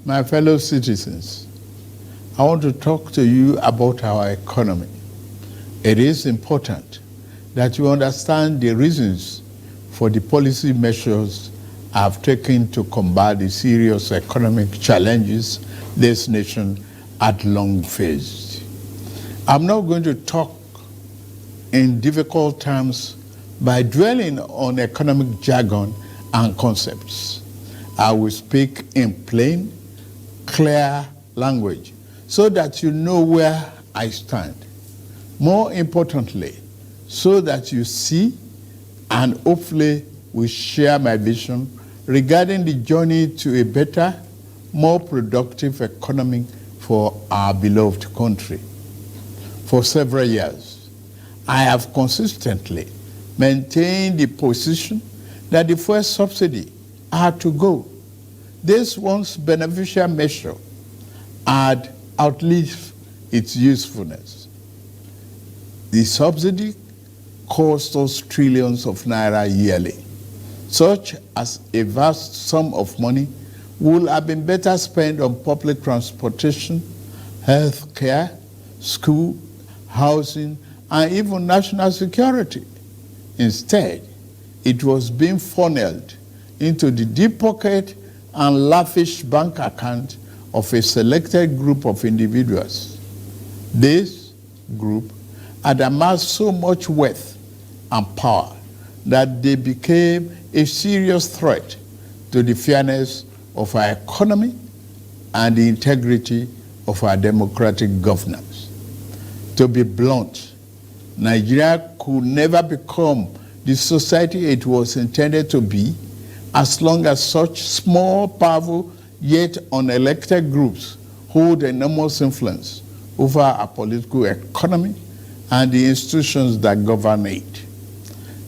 My fellow citizens, I want to talk to you about our economy. It is important that you understand the reasons for the policy measures I have taken to combat the serious economic challenges this nation had long faced. I'm not going to talk in difficult terms by dwelling on economic jargon and concepts. I will speak in plain, clear language so that you know where I stand. More importantly, so that you see and hopefully will share my vision regarding the journey to a better, more productive economy for our beloved country. For several years, I have consistently maintained the position that the fuel subsidy had to go. This once beneficial measure had outlived its usefulness. The subsidy cost us trillions of naira yearly, such as a vast sum of money would have been better spent on public transportation, health care, school, housing, and even national security. Instead, it was being funneled into the deep pocket and lavish bank account of a selected group of individuals. This group had amassed so much wealth and power that they became a serious threat to the fairness of our economy and the integrity of our democratic governance. To be blunt, Nigeria could never become the society it was intended to be as long as such small, powerful, yet unelected groups hold enormous influence over our political economy and the institutions that govern it.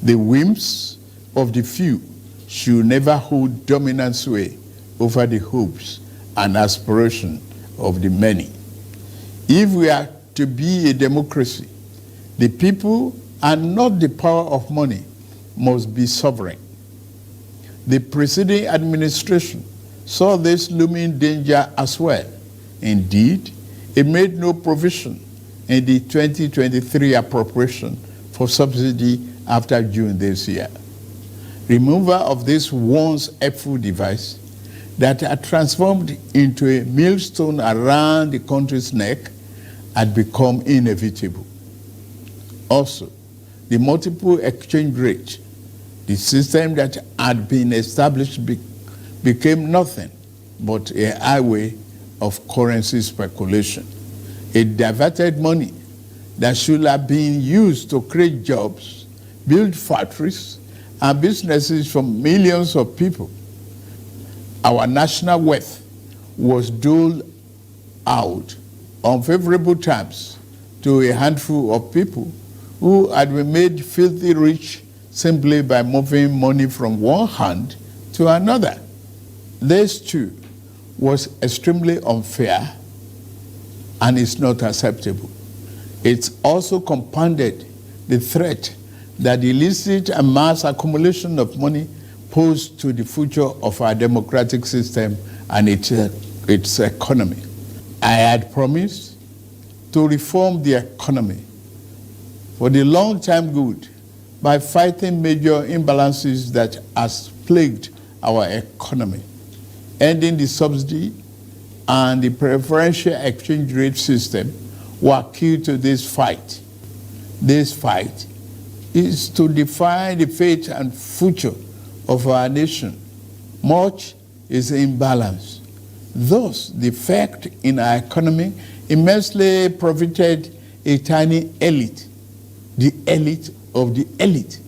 The whims of the few should never hold dominant sway over the hopes and aspirations of the many. If we are to be a democracy, the people and not the power of money must be sovereign. The preceding administration saw this looming danger as well. Indeed, it made no provision in the 2023 appropriation for subsidy after June this year. Removal of this once helpful device that had transformed into a millstone around the country's neck had become inevitable. Also, the multiple exchange rate, the system that had been established became nothing but a highway of currency speculation. It diverted money that should have been used to create jobs, build factories, and businesses for millions of people. Our national wealth was doled out on favorable terms to a handful of people who had been made filthy rich simply by moving money from one hand to another. This too was extremely unfair and is not acceptable. It's also compounded the threat that the illicit and mass accumulation of money posed to the future of our democratic system and its economy. I had promised to reform the economy for the long-term good by fighting major imbalances that has plagued our economy. Ending the subsidy and the preferential exchange rate system were key to this fight. This fight is to define the fate and future of our nation. Much is imbalance. Thus, the effect in our economy immensely profited a tiny elite, the elite of the elite,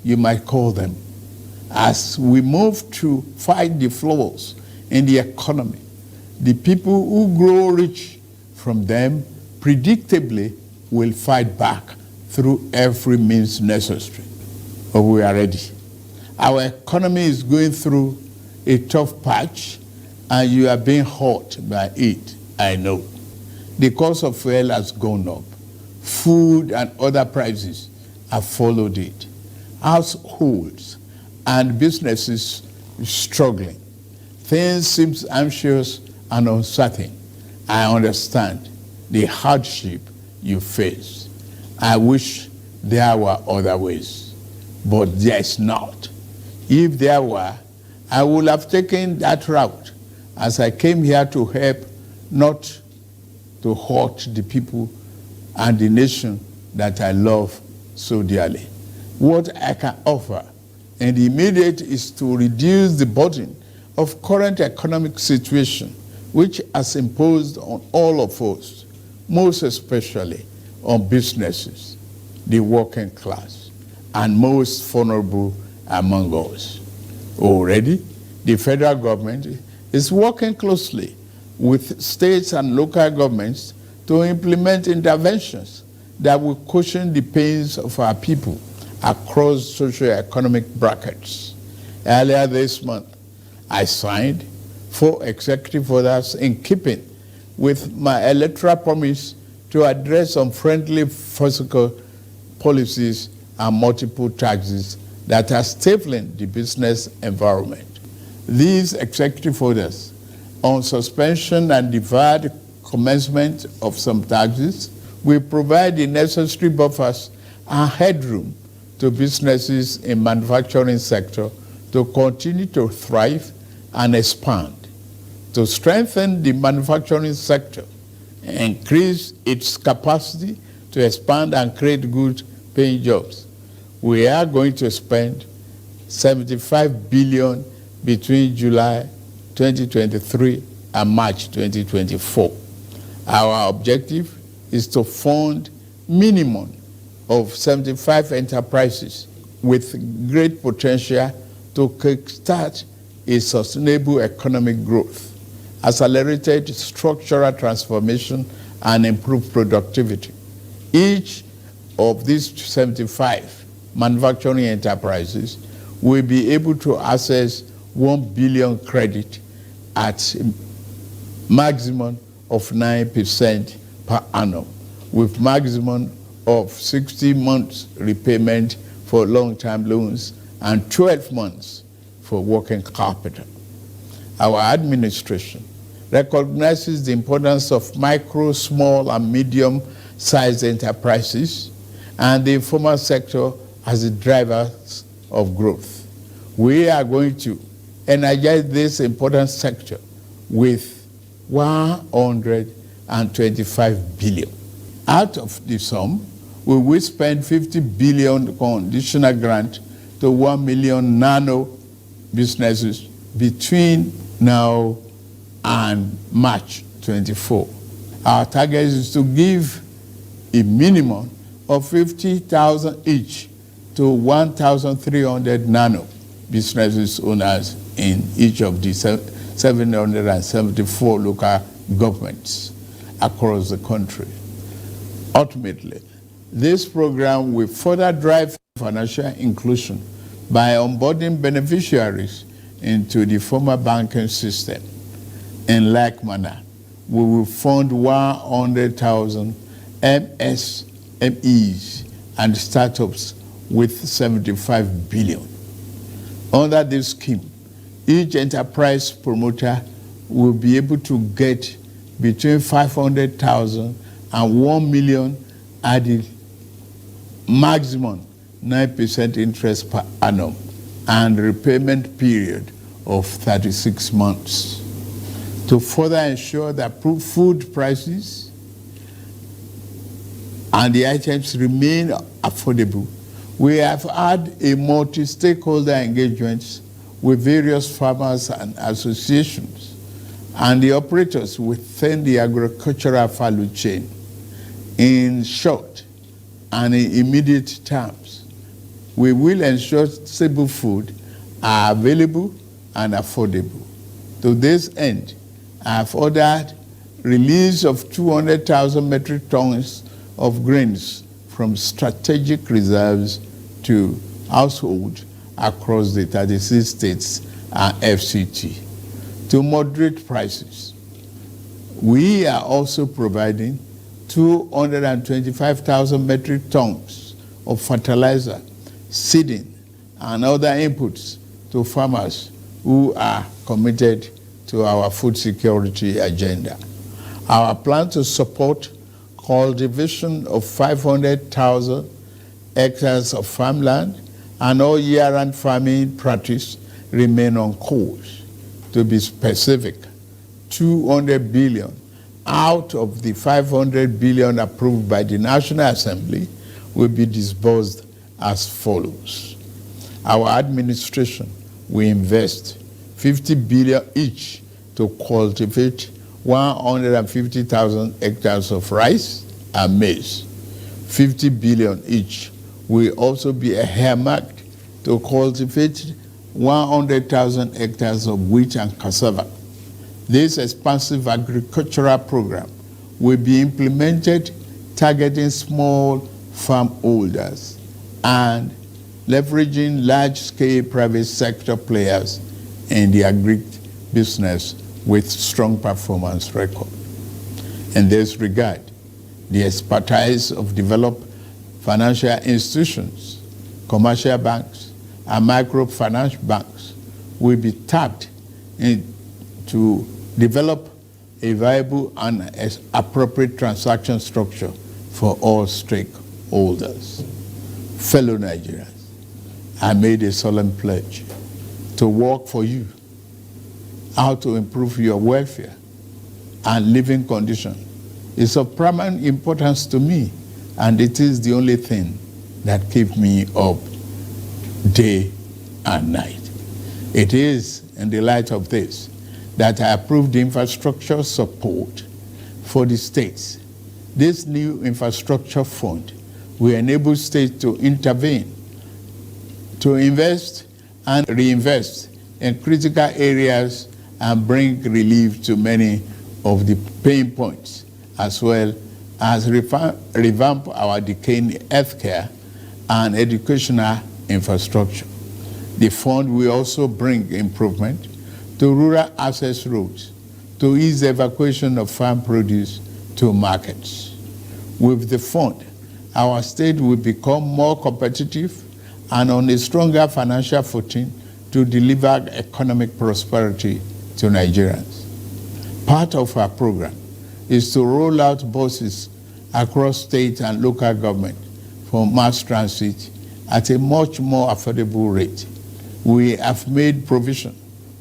you might call them. As we move to fight the flaws in the economy, the people who grow rich from them predictably will fight back through every means necessary. But we are ready. Our economy is going through a tough patch, and you are being hurt by it, I know. The cost of fuel has gone up. Food and other prices have followed it. Households and businesses struggling. things seem anxious and uncertain. I understand the hardship you face. I wish there were other ways, but there is not. If there were, I would have taken that route, as I came here to help, not to hurt the people and the nation that I love so dearly. What I can offer in the immediate is to reduce the burden of current economic situation, which has imposed on all of us, most especially on businesses, the working class, and most vulnerable among us. Already, the federal government is working closely with states and local governments to implement interventions that will cushion the pains of our people across socio-economic brackets. Earlier this month, I signed 4 executive orders in keeping with my electoral promise to address unfriendly fiscal policies and multiple taxes that are stifling the business environment. These executive orders on suspension and deferred commencement of some taxes will provide the necessary buffers and headroom to businesses in manufacturing sector to continue to thrive and expand. To strengthen the manufacturing sector, increase its capacity to expand and create good paying jobs, we are going to spend 75 billion between July 2023 and March 2024. Our objective is to fund minimum of 75 enterprises with great potential to kickstart a sustainable economic growth, accelerated structural transformation, and improved productivity. Each of these 75 manufacturing enterprises will be able to access 1 billion credit at maximum of 9% per annum, with maximum of 60 months repayment for long-term loans and 12 months for working capital. Our administration recognizes the importance of micro, small, and medium-sized enterprises and the informal sector as the drivers of growth. We are going to energize this important sector with 125 billion. Out of the sum, we will spend 50 billion conditional grant to 1 million nano businesses between now and March 24. Our target is to give a minimum of 50,000 each to 1,300 nano businesses owners in each of the 774 local governments across the country. Ultimately, this program will further drive financial inclusion by onboarding beneficiaries into the formal banking system. In like manner, we will fund 100,000 MSMEs and startups with 75 billion. Under this scheme, each enterprise promoter will be able to get between 500,000 and 1 million at the maximum 9% interest per annum and repayment period of 36 months. To further ensure that food prices and the items remain affordable, we have had a multi-stakeholder engagement with various farmers and associations and the operators within the agricultural value chain. In short and in immediate terms, we will ensure stable food are available and affordable. To this end, I have ordered release of 200,000 metric tons of grains from strategic reserves to households across the 36 states and FCT to moderate prices. We are also providing 225,000 metric tons of fertilizer, seeding, and other inputs to farmers who are committed to our food security agenda. Our plan to support cultivation of 500,000 hectares of farmland and all year-round farming practice remain on course. To be specific, 200 billion out of the 500 billion approved by the National Assembly will be disbursed as follows. Our administration will invest 50 billion each to cultivate 150,000 hectares of rice and maize. 50 billion each will also be earmarked to cultivate 100,000 hectares of wheat and cassava. This expansive agricultural program will be implemented targeting small farm holders and leveraging large-scale private sector players in the agri-business with strong performance record. In this regard, the expertise of developed financial institutions, commercial banks, and microfinance banks will be tapped to develop a viable and appropriate transaction structure for all stakeholders. Fellow Nigerians, I made a solemn pledge to work for you, how to improve your welfare and living condition. It's of paramount importance to me, and it is the only thing that keeps me up day and night. It is in the light of this that I approved the infrastructure support for the states. This new infrastructure fund will enable states to intervene, to invest and reinvest in critical areas and bring relief to many of the pain points, as well as revamp our decaying healthcare and educational infrastructure. The fund will also bring improvement to rural access roads to ease the evacuation of farm produce to markets. With the fund, our state will become more competitive and on a stronger financial footing to deliver economic prosperity to Nigerians. Part of our program is to roll out buses across state and local government for mass transit at a much more affordable rate. We have made provision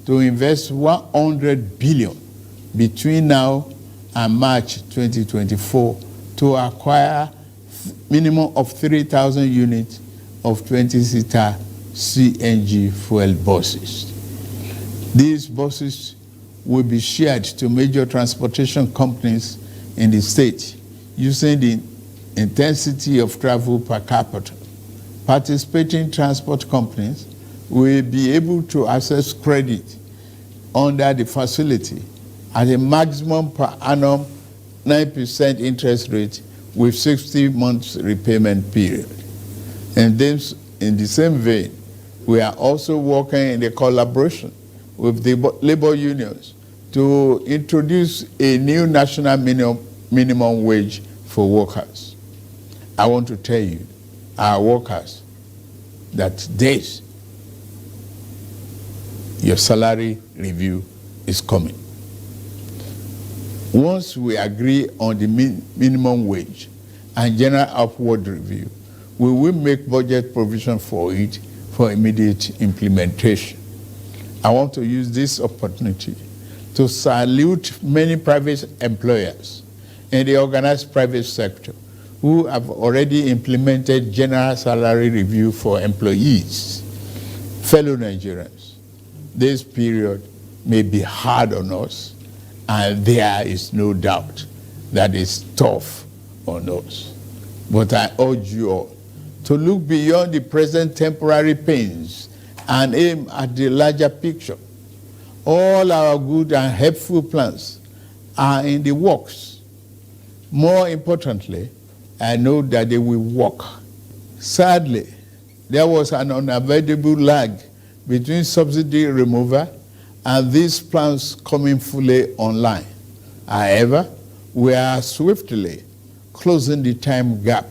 to invest 100 billion between now and March 2024 to acquire minimum of 3,000 units of 20-seater CNG fuel buses. These buses will be shared to major transportation companies in the state using the intensity of travel per capita. Participating transport companies will be able to access credit under the facility at a maximum per annum 9% interest rate with 60 months repayment period. And then, in the same vein, we are also working in a collaboration with the labor unions to introduce a new national minimum wage for workers. I want to tell you, our workers, that this, your salary review is coming. Once we agree on the minimum wage and general upward review, we will make budget provision for it for immediate implementation. I want to use this opportunity to salute many private employers in the organized private sector who have already implemented general salary review for employees. Fellow Nigerians, this period may be hard on us, and there is no doubt that it's tough on us. But I urge you all to look beyond the present temporary pains and aim at the larger picture. All our good and helpful plans are in the works. More importantly, I know that they will work. Sadly, there was an unavoidable lag between subsidy removal and these plans coming fully online. However, we are swiftly closing the time gap.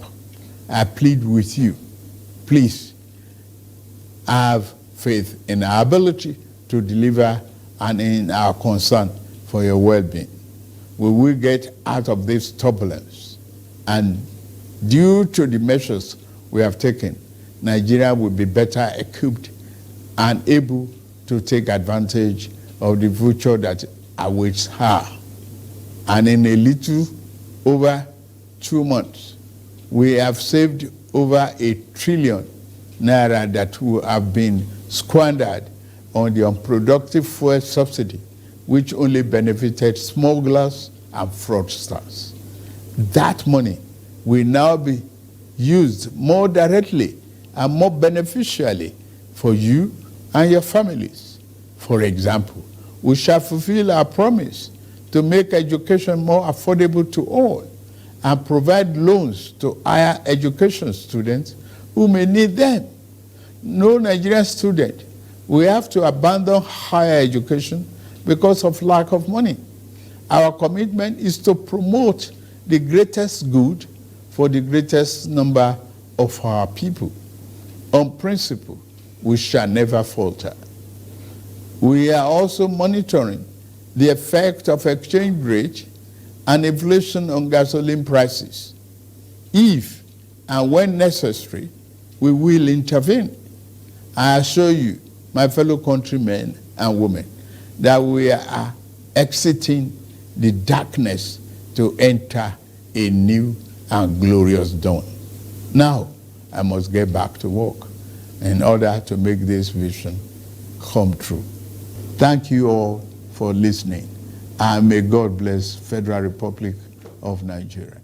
I plead with you, please have faith in our ability to deliver and in our concern for your well-being. We will get out of this turbulence, and due to the measures we have taken, Nigeria will be better equipped and able to take advantage of the future that awaits her. And in a little over 2 months, we have saved over 1 trillion naira that will have been squandered on the unproductive fuel subsidy, which only benefited smugglers and fraudsters. That money will now be used more directly and more beneficially for you and your families. For example, we shall fulfill our promise to make education more affordable to all and provide loans to higher education students who may need them. No Nigerian student will have to abandon higher education because of lack of money. Our commitment is to promote the greatest good for the greatest number of our people. On principle, we shall never falter. We are also monitoring the effect of exchange rate and inflation on gasoline prices. If and when necessary, we will intervene. I assure you, my fellow countrymen and women, that we are exiting the darkness to enter a new and glorious dawn. Now, I must get back to work in order to make this vision come true. Thank you all for listening, and may God bless Federal Republic of Nigeria.